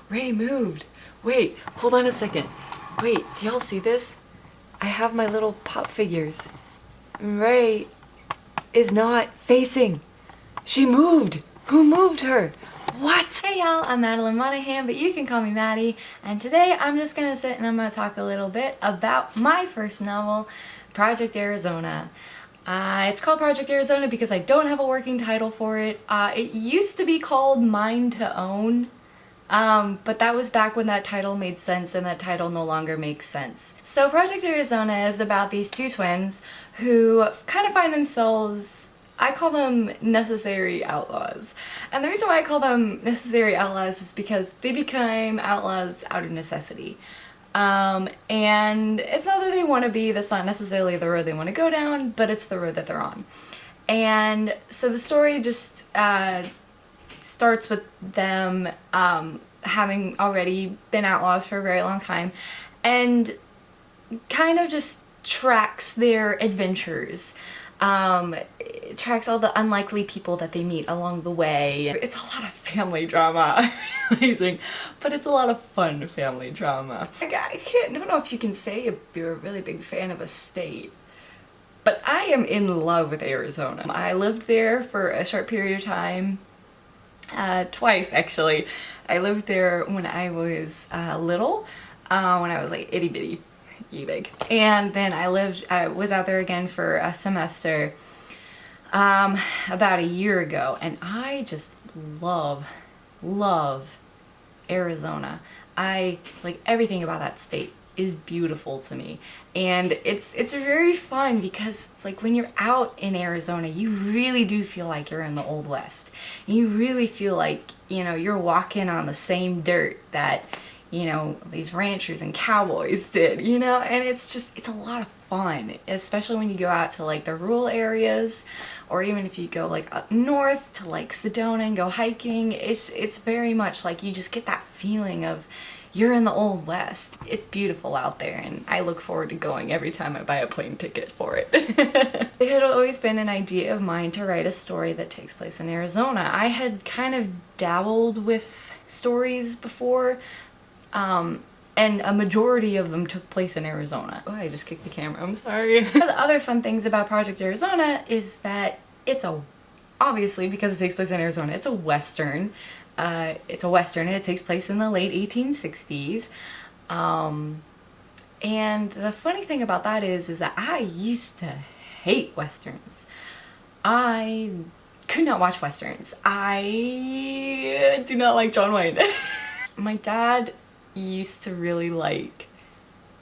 Ray moved. Wait, hold on a second. Wait, do y'all see this? I have my little pop figures. Ray is not facing. She moved. Who moved her? What? Hey y'all, I'm Madeline Monahan, but you can call me Maddie, and today I'm just gonna sit and I'm gonna talk a little bit about my first novel, Project Arizona. It's called Project Arizona because I don't have a working title for it. It used to be called Mine to Own, but that was back when that title made sense and that title no longer makes sense. So Project Arizona is about these two twins who kind of find themselves, I call them necessary outlaws. And the reason why I call them necessary outlaws is because they became outlaws out of necessity. And it's not that they want to be, that's not necessarily the road they want to go down, but it's the road that they're on. And so the story just starts with them having already been outlaws for a very long time and kind of just tracks their adventures. It tracks all the unlikely people that they meet along the way. It's a lot of family drama, I'm realizing, but it's a lot of fun family drama. I don't know if you can say if you're a really big fan of a state, but I am in love with Arizona. I lived there for a short period of time, twice actually. I lived there when I was little, when I was like itty bitty. Big. And then I was out there again for a semester about a year ago, and I just love Arizona. I like everything about that state is beautiful to me, and it's very fun because it's like when you're out in Arizona you really do feel like you're in the Old West, and you really feel like, you know, you're walking on the same dirt that, you know, these ranchers and cowboys did, you know, and it's a lot of fun, especially when you go out to like the rural areas, or even if you go like up north to like Sedona and go hiking. It's very much like you just get that feeling of you're in the Old West. It's beautiful out there, and I look forward to going every time I buy a plane ticket for it. It had always been an idea of mine to write a story that takes place in Arizona. I had kind of dabbled with stories before, and a majority of them took place in Arizona. Oh, I just kicked the camera, I'm sorry. One of the other fun things about Project Arizona is that obviously because it takes place in Arizona, it's a Western. It's a Western and it takes place in the late 1860s. And the funny thing about that is that I used to hate Westerns. I could not watch Westerns. I do not like John Wayne. My dad used to really like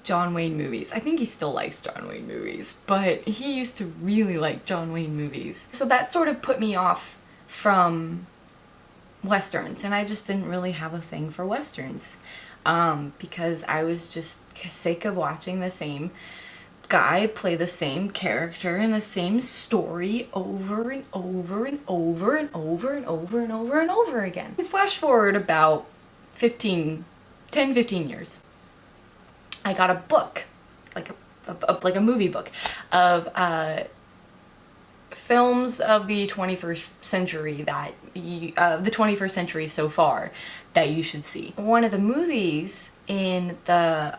John Wayne movies. I think he still likes John Wayne movies, but he used to really like John Wayne movies. So that sort of put me off from Westerns, and I just didn't really have a thing for Westerns, because I was just sick of watching the same guy play the same character in the same story over and over and over and over and over and over and over again. Flash forward about 10, 15 years. I got a book, like a movie book of films of the 21st century the 21st century so far that you should see. One of the movies in the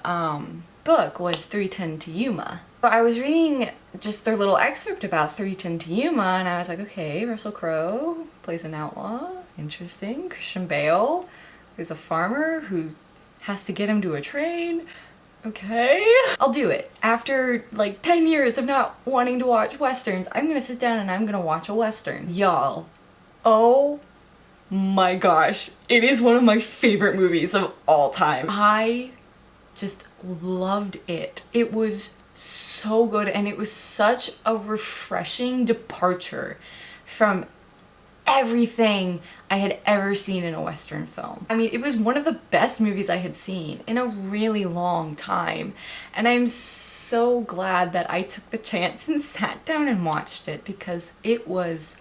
book was 3:10 to Yuma. So I was reading just their little excerpt about 3:10 to Yuma, and I was like, okay, Russell Crowe plays an outlaw, interesting. Christian Bale is a farmer who has to get him to a train. Okay, I'll do it. After like 10 years of not wanting to watch Westerns, I'm gonna sit down and I'm gonna watch a Western. Y'all, oh my gosh, it is one of my favorite movies of all time. I just loved it. It was so good, and it was such a refreshing departure from everything I had ever seen in a Western film. I mean, it was one of the best movies I had seen in a really long time, and I'm so glad that I took the chance and sat down and watched it, because it was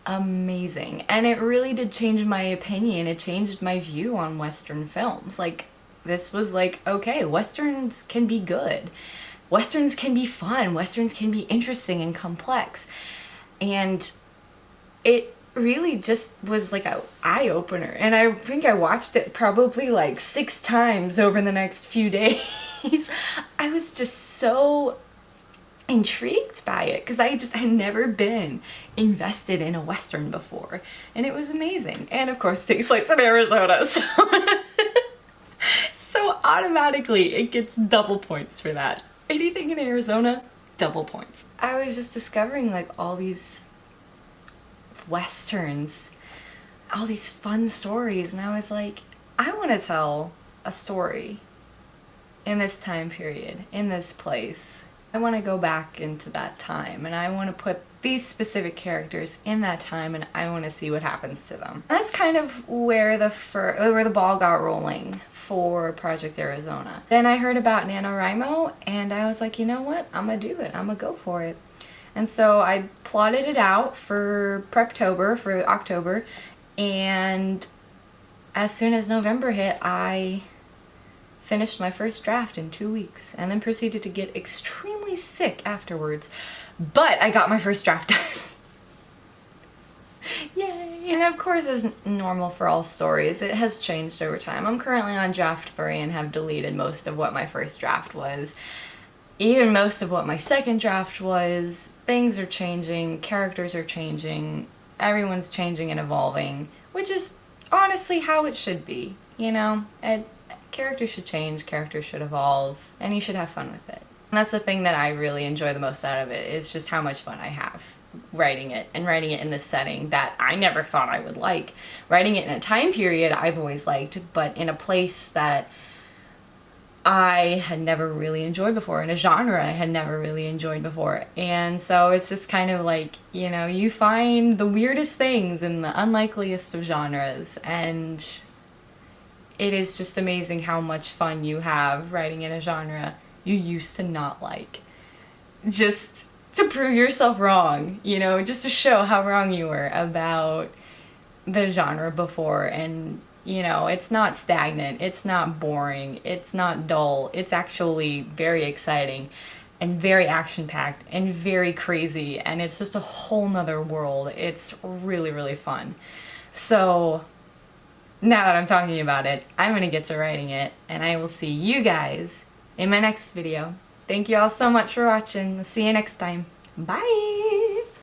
amazing, and it really did change my opinion. It changed my view on Western films. Like, this was like, okay, Westerns can be good. Westerns can be fun. Westerns can be interesting and complex. And it really just was like a eye opener, and I think I watched it probably like 6 times over the next few days. I was just so intrigued by it because I just had never been invested in a Western before, and it was amazing. And of course it takes place in Arizona, so so automatically it gets double points for that. Anything in Arizona, double points. I was just discovering like all these Westerns, all these fun stories, and I was like, I want to tell a story in this time period, in this place. I want to go back into that time, and I want to put these specific characters in that time, and I want to see what happens to them. That's kind of where the ball got rolling for Project Arizona. Then I heard about NaNoWriMo, and I was like, you know what? I'm gonna do it. I'm gonna go for it. And so I plotted it out for Preptober, for October, and as soon as November hit, I finished my first draft in 2 weeks, and then proceeded to get extremely sick afterwards. But I got my first draft done. Yay! And of course, as normal for all stories, it has changed over time. I'm currently on draft 3 and have deleted most of what my first draft was. Even most of what my second draft was. Things are changing, characters are changing, everyone's changing and evolving, which is honestly how it should be, you know? Characters should change, characters should evolve, and you should have fun with it. And that's the thing that I really enjoy the most out of it, is just how much fun I have writing it, and writing it in this setting that I never thought I would like. Writing it in a time period I've always liked, but in a place that I had never really enjoyed before, in a genre I had never really enjoyed before. And so it's just kind of like, you know, you find the weirdest things in the unlikeliest of genres, and it is just amazing how much fun you have writing in a genre you used to not like. Just to prove yourself wrong, you know, just to show how wrong you were about the genre before. And you know, it's not stagnant, it's not boring, it's not dull, it's actually very exciting and very action-packed and very crazy, and it's just a whole nother world. It's really, really fun. So now that I'm talking about it, I'm gonna get to writing it, and I will see you guys in my next video. Thank you all so much for watching. See you next time. Bye!